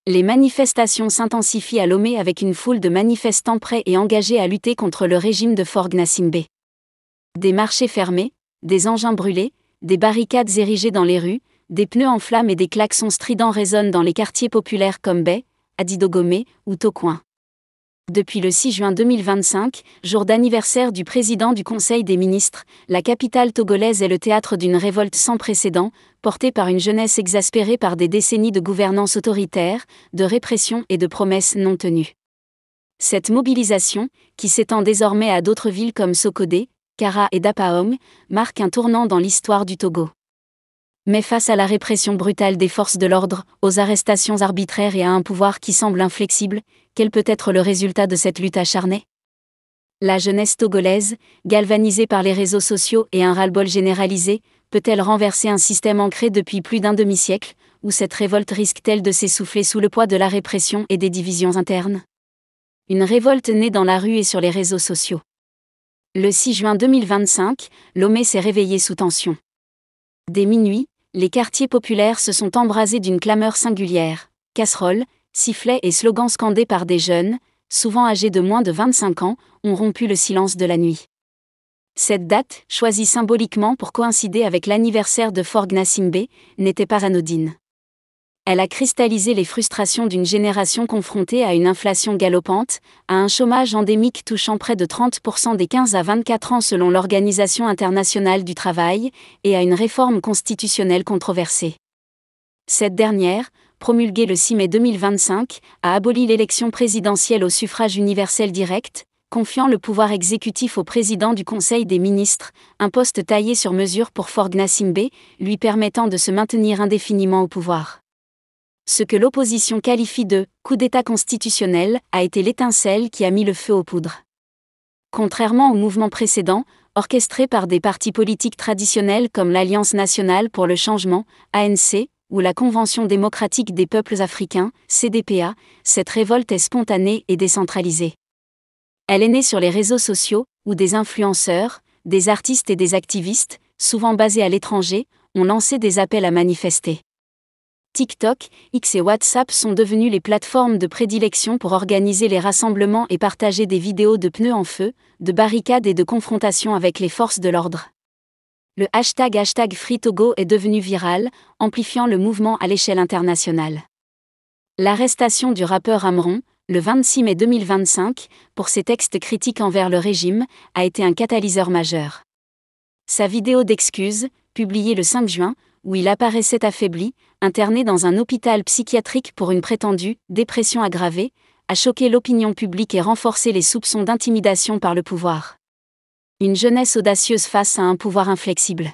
Les manifestations s'intensifient à Lomé avec une foule de manifestants prêts et engagés à lutter contre le régime de Faure Gnassingbé. Des marchés fermés, des engins brûlés, des barricades érigées dans les rues, des pneus en flammes et des klaxons stridents résonnent dans les quartiers populaires comme Bay, Adidogomé ou Tocoin. Depuis le 6 juin 2025, jour d'anniversaire du président du Conseil des ministres, la capitale togolaise est le théâtre d'une révolte sans précédent, portée par une jeunesse exaspérée par des décennies de gouvernance autoritaire, de répression et de promesses non tenues. Cette mobilisation, qui s'étend désormais à d'autres villes comme Sokodé, Kara et Dapaong, marque un tournant dans l'histoire du Togo. Mais face à la répression brutale des forces de l'ordre, aux arrestations arbitraires et à un pouvoir qui semble inflexible, quel peut être le résultat de cette lutte acharnée ? La jeunesse togolaise, galvanisée par les réseaux sociaux et un ras-le-bol généralisé, peut-elle renverser un système ancré depuis plus d'un demi-siècle, ou cette révolte risque-t-elle de s'essouffler sous le poids de la répression et des divisions internes ? Une révolte née dans la rue et sur les réseaux sociaux. Le 6 juin 2025, Lomé s'est réveillé sous tension. Dès minuit, les quartiers populaires se sont embrasés d'une clameur singulière. Casseroles, sifflets et slogans scandés par des jeunes, souvent âgés de moins de 25 ans, ont rompu le silence de la nuit. Cette date, choisie symboliquement pour coïncider avec l'anniversaire de Faure Gnassingbé, n'était pas anodine. Elle a cristallisé les frustrations d'une génération confrontée à une inflation galopante, à un chômage endémique touchant près de 30% des 15 à 24 ans selon l'Organisation internationale du travail, et à une réforme constitutionnelle controversée. Cette dernière, promulguée le 6 mai 2025, a aboli l'élection présidentielle au suffrage universel direct, confiant le pouvoir exécutif au président du Conseil des ministres, un poste taillé sur mesure pour Faure Gnassingbé, lui permettant de se maintenir indéfiniment au pouvoir. Ce que l'opposition qualifie de « coup d'État constitutionnel » a été l'étincelle qui a mis le feu aux poudres. Contrairement au mouvement précédent, orchestré par des partis politiques traditionnels comme l'Alliance nationale pour le changement, ANC, ou la Convention démocratique des peuples africains, CDPA, cette révolte est spontanée et décentralisée. Elle est née sur les réseaux sociaux, où des influenceurs, des artistes et des activistes, souvent basés à l'étranger, ont lancé des appels à manifester. TikTok, X et WhatsApp sont devenus les plateformes de prédilection pour organiser les rassemblements et partager des vidéos de pneus en feu, de barricades et de confrontations avec les forces de l'ordre. Le hashtag #FreeTogo est devenu viral, amplifiant le mouvement à l'échelle internationale. L'arrestation du rappeur Amron, le 26 mai 2025, pour ses textes critiques envers le régime, a été un catalyseur majeur. Sa vidéo d'excuses, publiée le 5 juin, où il apparaissait affaibli, interné dans un hôpital psychiatrique pour une prétendue dépression aggravée, a choqué l'opinion publique et renforcé les soupçons d'intimidation par le pouvoir. Une jeunesse audacieuse face à un pouvoir inflexible.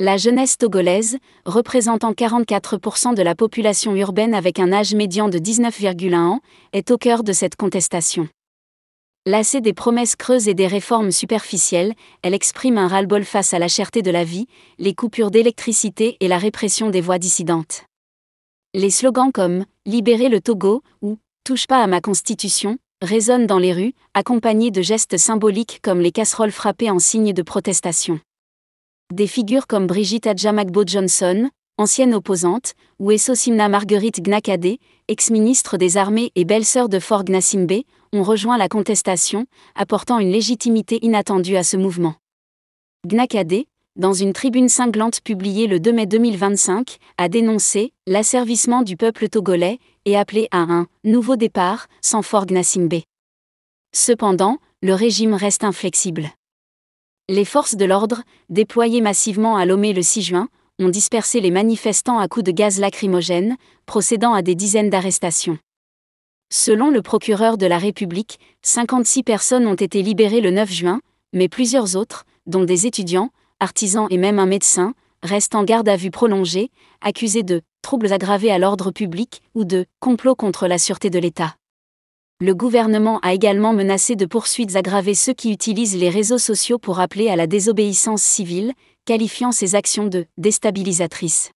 La jeunesse togolaise, représentant 44% de la population urbaine avec un âge médian de 19,1 ans, est au cœur de cette contestation. Lassée des promesses creuses et des réformes superficielles, elle exprime un ras-le-bol face à la cherté de la vie, les coupures d'électricité et la répression des voix dissidentes. Les slogans comme « Libérez le Togo » ou « Touche pas à ma constitution » résonnent dans les rues, accompagnés de gestes symboliques comme les casseroles frappées en signe de protestation. Des figures comme Brigitte Adjamagbo-Johnson, ancienne opposante, ou Essosimna Marguerite Gnakadé, ex-ministre des Armées et belle-sœur de Faure Gnassingbé, ont rejoint la contestation, apportant une légitimité inattendue à ce mouvement. Gnakadé, dans une tribune cinglante publiée le 2 mai 2025, a dénoncé « l'asservissement du peuple togolais » et appelé à un « nouveau départ » sans Faure Gnassingbé. Cependant, le régime reste inflexible. Les forces de l'ordre, déployées massivement à Lomé le 6 juin, ont dispersé les manifestants à coups de gaz lacrymogène, procédant à des dizaines d'arrestations. Selon le procureur de la République, 56 personnes ont été libérées le 9 juin, mais plusieurs autres, dont des étudiants, artisans et même un médecin, restent en garde à vue prolongée, accusés de « troubles aggravés à l'ordre public » ou de « complot contre la sûreté de l'État ». Le gouvernement a également menacé de poursuites aggravées ceux qui utilisent les réseaux sociaux pour appeler à la désobéissance civile, qualifiant ces actions de « déstabilisatrices ».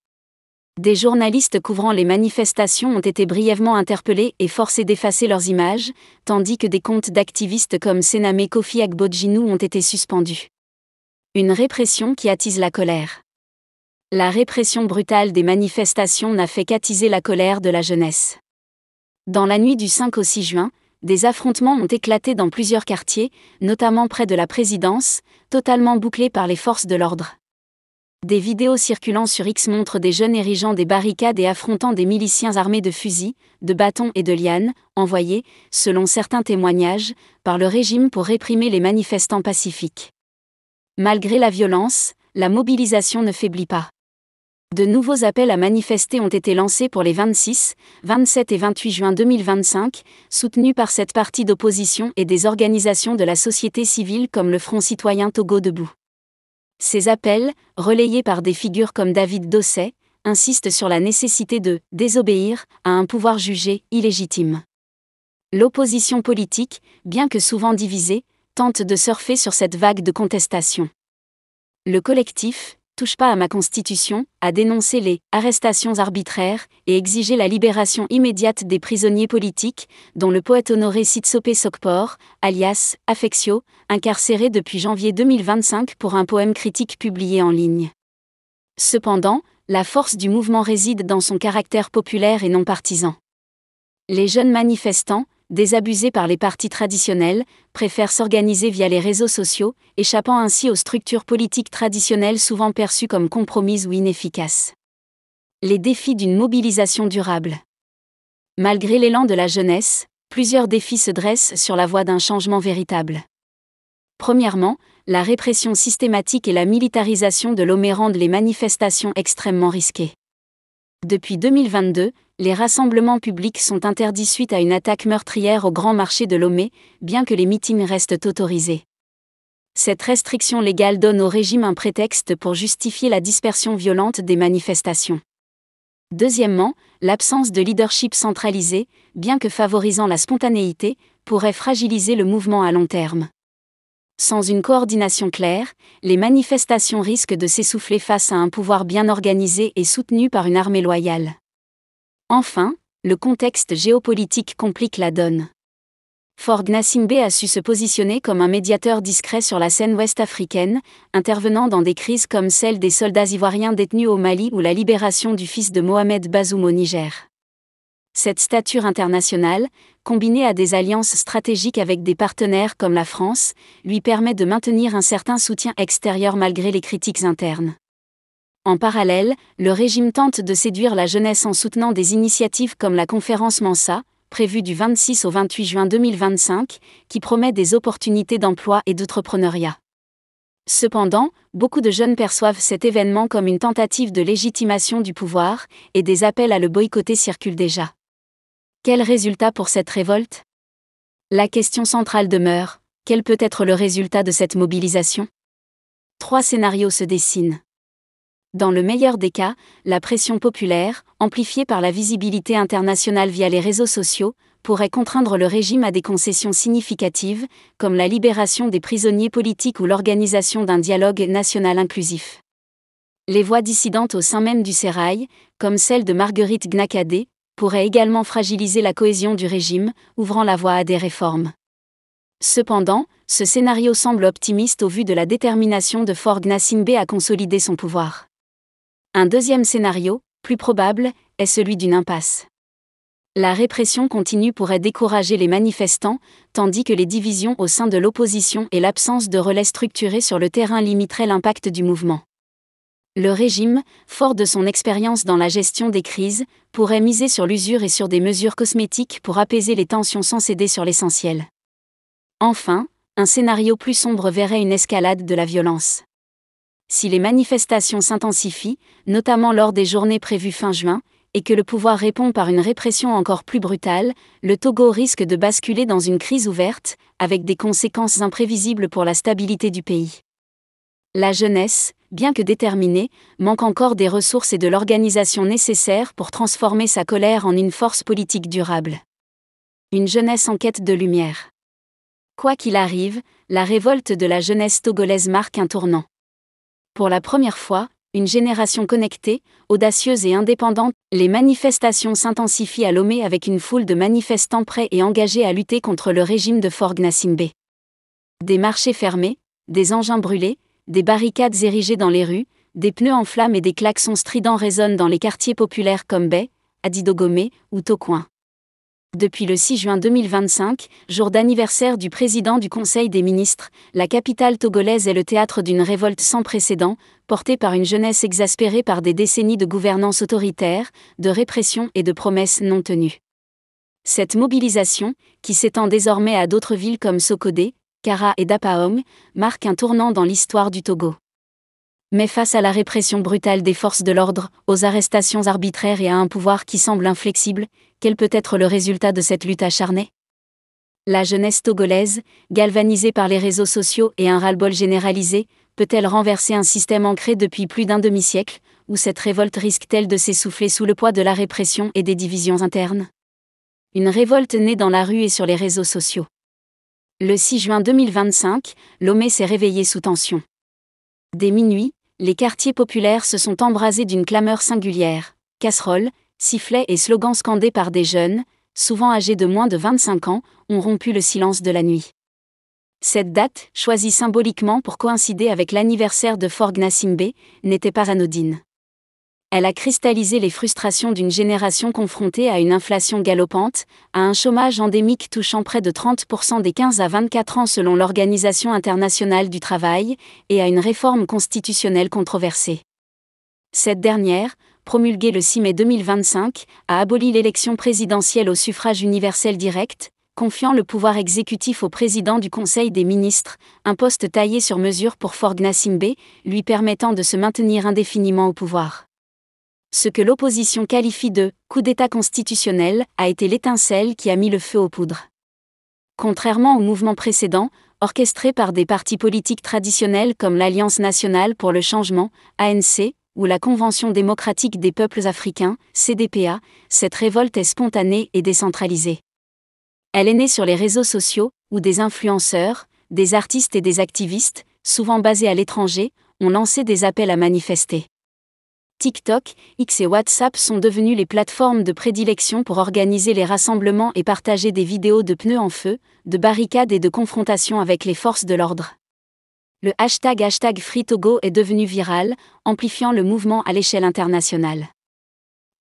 Des journalistes couvrant les manifestations ont été brièvement interpellés et forcés d'effacer leurs images, tandis que des comptes d'activistes comme Sename Kofi Agbodjinou ont été suspendus. Une répression qui attise la colère. La répression brutale des manifestations n'a fait qu'attiser la colère de la jeunesse. Dans la nuit du 5 au 6 juin, des affrontements ont éclaté dans plusieurs quartiers, notamment près de la présidence, totalement bouclés par les forces de l'ordre. Des vidéos circulant sur X montrent des jeunes érigeant des barricades et affrontant des miliciens armés de fusils, de bâtons et de lianes, envoyés, selon certains témoignages, par le régime pour réprimer les manifestants pacifiques. Malgré la violence, la mobilisation ne faiblit pas. De nouveaux appels à manifester ont été lancés pour les 26, 27 et 28 juin 2025, soutenus par cette partie d'opposition et des organisations de la société civile comme le Front citoyen Togo debout. Ces appels, relayés par des figures comme David Dosset, insistent sur la nécessité de « désobéir » à un pouvoir jugé illégitime. L'opposition politique, bien que souvent divisée, tente de surfer sur cette vague de contestation. Le collectif « Touche pas à ma constitution » a dénoncé les « arrestations arbitraires » et exigé la libération immédiate des prisonniers politiques, dont le poète honoré Sitsope Sokpor, alias Affectio, incarcéré depuis janvier 2025 pour un poème critique publié en ligne. Cependant, la force du mouvement réside dans son caractère populaire et non partisan. Les jeunes manifestants, désabusés par les partis traditionnels, préfèrent s'organiser via les réseaux sociaux, échappant ainsi aux structures politiques traditionnelles souvent perçues comme compromises ou inefficaces. Les défis d'une mobilisation durable. Malgré l'élan de la jeunesse, plusieurs défis se dressent sur la voie d'un changement véritable. Premièrement, la répression systématique et la militarisation de Lomé rendent les manifestations extrêmement risquées. Depuis 2022, les rassemblements publics sont interdits suite à une attaque meurtrière au grand marché de Lomé, bien que les meetings restent autorisés. Cette restriction légale donne au régime un prétexte pour justifier la dispersion violente des manifestations. Deuxièmement, l'absence de leadership centralisé, bien que favorisant la spontanéité, pourrait fragiliser le mouvement à long terme. Sans une coordination claire, les manifestations risquent de s'essouffler face à un pouvoir bien organisé et soutenu par une armée loyale. Enfin, le contexte géopolitique complique la donne. Faure Gnassingbé a su se positionner comme un médiateur discret sur la scène ouest-africaine, intervenant dans des crises comme celle des soldats ivoiriens détenus au Mali ou la libération du fils de Mohamed Bazoum au Niger. Cette stature internationale, combinée à des alliances stratégiques avec des partenaires comme la France, lui permet de maintenir un certain soutien extérieur malgré les critiques internes. En parallèle, le régime tente de séduire la jeunesse en soutenant des initiatives comme la conférence Mansa, prévue du 26 au 28 juin 2025, qui promet des opportunités d'emploi et d'entrepreneuriat. Cependant, beaucoup de jeunes perçoivent cet événement comme une tentative de légitimation du pouvoir, et des appels à le boycotter circulent déjà. Quel résultat pour cette révolte ? La question centrale demeure, quel peut être le résultat de cette mobilisation ? 3 scénarios se dessinent. Dans le meilleur des cas, la pression populaire, amplifiée par la visibilité internationale via les réseaux sociaux, pourrait contraindre le régime à des concessions significatives, comme la libération des prisonniers politiques ou l'organisation d'un dialogue national inclusif. Les voix dissidentes au sein même du sérail, comme celle de Marguerite Gnakadé, pourraient également fragiliser la cohésion du régime, ouvrant la voie à des réformes. Cependant, ce scénario semble optimiste au vu de la détermination de Faure Gnassingbé à consolider son pouvoir. Un deuxième scénario, plus probable, est celui d'une impasse. La répression continue pourrait décourager les manifestants, tandis que les divisions au sein de l'opposition et l'absence de relais structurés sur le terrain limiteraient l'impact du mouvement. Le régime, fort de son expérience dans la gestion des crises, pourrait miser sur l'usure et sur des mesures cosmétiques pour apaiser les tensions sans céder sur l'essentiel. Enfin, un scénario plus sombre verrait une escalade de la violence. Si les manifestations s'intensifient, notamment lors des journées prévues fin juin, et que le pouvoir répond par une répression encore plus brutale, le Togo risque de basculer dans une crise ouverte, avec des conséquences imprévisibles pour la stabilité du pays. La jeunesse, bien que déterminée, manque encore des ressources et de l'organisation nécessaires pour transformer sa colère en une force politique durable. Une jeunesse en quête de lumière. Quoi qu'il arrive, la révolte de la jeunesse togolaise marque un tournant. Pour la première fois, une génération connectée, audacieuse et indépendante, les manifestations s'intensifient à Lomé avec une foule de manifestants prêts et engagés à lutter contre le régime de Faure Gnassingbé. Des marchés fermés, des engins brûlés, des barricades érigées dans les rues, des pneus en flammes et des klaxons stridents résonnent dans les quartiers populaires comme Bay, Adidogomé ou Tocoin. Depuis le 6 juin 2025, jour d'anniversaire du président du Conseil des ministres, la capitale togolaise est le théâtre d'une révolte sans précédent, portée par une jeunesse exaspérée par des décennies de gouvernance autoritaire, de répression et de promesses non tenues. Cette mobilisation, qui s'étend désormais à d'autres villes comme Sokodé, Kara et Dapaong, marque un tournant dans l'histoire du Togo. Mais face à la répression brutale des forces de l'ordre, aux arrestations arbitraires et à un pouvoir qui semble inflexible, quel peut être le résultat de cette lutte acharnée ? La jeunesse togolaise, galvanisée par les réseaux sociaux et un ras-le-bol généralisé, peut-elle renverser un système ancré depuis plus d'un demi-siècle, ou cette révolte risque-t-elle de s'essouffler sous le poids de la répression et des divisions internes ? Une révolte née dans la rue et sur les réseaux sociaux. Le 6 juin 2025, Lomé s'est réveillé sous tension. Dès minuit, les quartiers populaires se sont embrasés d'une clameur singulière. Casseroles, sifflets et slogans scandés par des jeunes, souvent âgés de moins de 25 ans, ont rompu le silence de la nuit. Cette date, choisie symboliquement pour coïncider avec l'anniversaire de Faure Gnassingbé, n'était pas anodine. Elle a cristallisé les frustrations d'une génération confrontée à une inflation galopante, à un chômage endémique touchant près de 30% des 15 à 24 ans selon l'Organisation internationale du travail, et à une réforme constitutionnelle controversée. Cette dernière, promulguée le 6 mai 2025, a aboli l'élection présidentielle au suffrage universel direct, confiant le pouvoir exécutif au président du Conseil des ministres, un poste taillé sur mesure pour Faure Gnassingbé, lui permettant de se maintenir indéfiniment au pouvoir. Ce que l'opposition qualifie de « coup d'État constitutionnel » a été l'étincelle qui a mis le feu aux poudres. Contrairement au mouvement précédent, orchestré par des partis politiques traditionnels comme l'Alliance nationale pour le changement, ANC, ou la Convention démocratique des peuples africains, CDPA, cette révolte est spontanée et décentralisée. Elle est née sur les réseaux sociaux, où des influenceurs, des artistes et des activistes, souvent basés à l'étranger, ont lancé des appels à manifester. TikTok, X et WhatsApp sont devenus les plateformes de prédilection pour organiser les rassemblements et partager des vidéos de pneus en feu, de barricades et de confrontations avec les forces de l'ordre. Le hashtag #FreeTogo est devenu viral, amplifiant le mouvement à l'échelle internationale.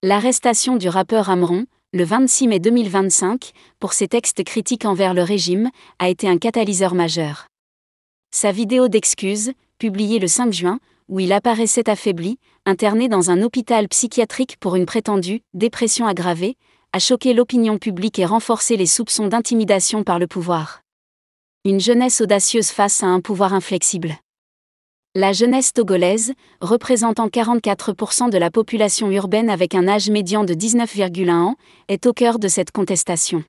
L'arrestation du rappeur Amron, le 26 mai 2025, pour ses textes critiques envers le régime, a été un catalyseur majeur. Sa vidéo d'excuses, publiée le 5 juin, où il apparaissait affaibli, interné dans un hôpital psychiatrique pour une prétendue dépression aggravée, a choqué l'opinion publique et renforcé les soupçons d'intimidation par le pouvoir. Une jeunesse audacieuse face à un pouvoir inflexible. La jeunesse togolaise, représentant 44% de la population urbaine avec un âge médian de 19,1 ans, est au cœur de cette contestation.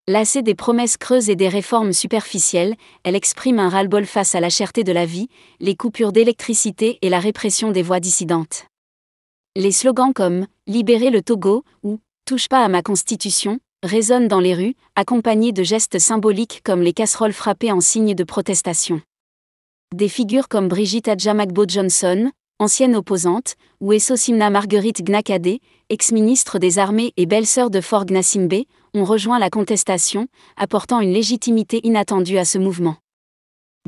Lassée des promesses creuses et des réformes superficielles, elle exprime un ras-le-bol face à la cherté de la vie, les coupures d'électricité et la répression des voix dissidentes. Les slogans comme « Libérez le Togo » ou « Touche pas à ma constitution » résonnent dans les rues, accompagnés de gestes symboliques comme les casseroles frappées en signe de protestation. Des figures comme Brigitte Adjamagbo-Johnson, ancienne opposante, ou Essosimna Marguerite Gnakadé, ex-ministre des Armées et belle-sœur de Faure Gnassingbé, ont rejoint la contestation, apportant une légitimité inattendue à ce mouvement.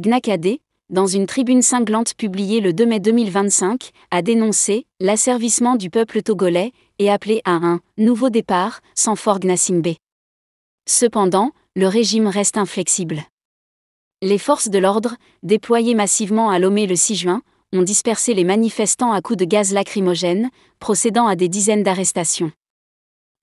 Gnakadé, dans une tribune cinglante publiée le 2 mai 2025, a dénoncé « l'asservissement du peuple togolais » et appelé à un « nouveau départ » sans Faure Gnassingbé. Cependant, le régime reste inflexible. Les forces de l'ordre, déployées massivement à Lomé le 6 juin, ont dispersé les manifestants à coups de gaz lacrymogène, procédant à des dizaines d'arrestations.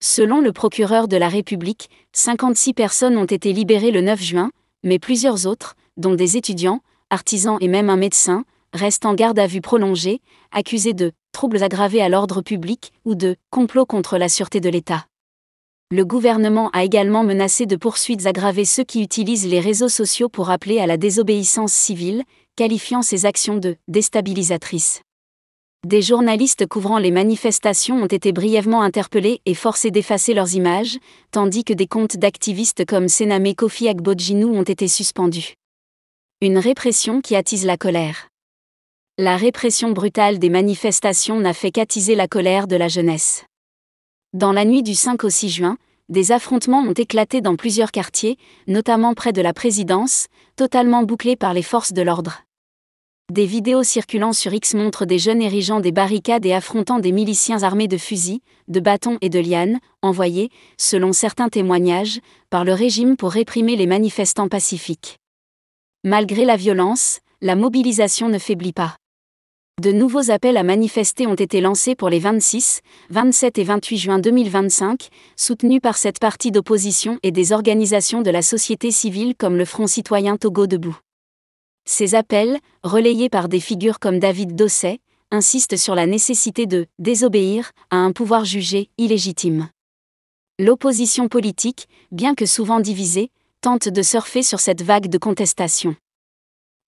Selon le procureur de la République, 56 personnes ont été libérées le 9 juin, mais plusieurs autres, dont des étudiants, artisans et même un médecin, restent en garde à vue prolongée, accusés de « troubles aggravés à l'ordre public » ou de « complot contre la sûreté de l'État ». Le gouvernement a également menacé de poursuites aggravées ceux qui utilisent les réseaux sociaux pour appeler à la désobéissance civile, qualifiant ces actions de « déstabilisatrices ». Des journalistes couvrant les manifestations ont été brièvement interpellés et forcés d'effacer leurs images, tandis que des comptes d'activistes comme Sename Kofi Agbodjinou ont été suspendus. Une répression qui attise la colère. La répression brutale des manifestations n'a fait qu'attiser la colère de la jeunesse. Dans la nuit du 5 au 6 juin, des affrontements ont éclaté dans plusieurs quartiers, notamment près de la présidence, totalement bouclés par les forces de l'ordre. Des vidéos circulant sur X montrent des jeunes érigeant des barricades et affrontant des miliciens armés de fusils, de bâtons et de lianes, envoyés, selon certains témoignages, par le régime pour réprimer les manifestants pacifiques. Malgré la violence, la mobilisation ne faiblit pas. De nouveaux appels à manifester ont été lancés pour les 26, 27 et 28 juin 2025, soutenus par cette partie d'opposition et des organisations de la société civile comme le Front citoyen Togo debout. Ces appels, relayés par des figures comme David Dosset, insistent sur la nécessité de « désobéir » à un pouvoir jugé illégitime. L'opposition politique, bien que souvent divisée, tente de surfer sur cette vague de contestation.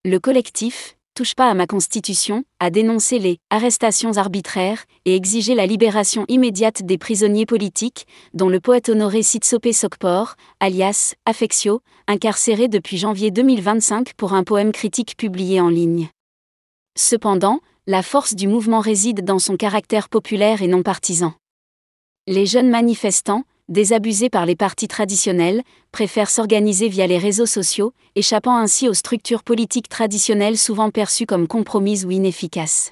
Le collectif « Touche pas à ma constitution » a dénoncé les « arrestations arbitraires » et exigé la libération immédiate des prisonniers politiques, dont le poète Honoré Sitsopé Sokpor, alias Affectio, incarcéré depuis janvier 2025 pour un poème critique publié en ligne. Cependant, la force du mouvement réside dans son caractère populaire et non partisan. Les jeunes manifestants, désabusés par les partis traditionnels, préfèrent s'organiser via les réseaux sociaux, échappant ainsi aux structures politiques traditionnelles souvent perçues comme compromises ou inefficaces.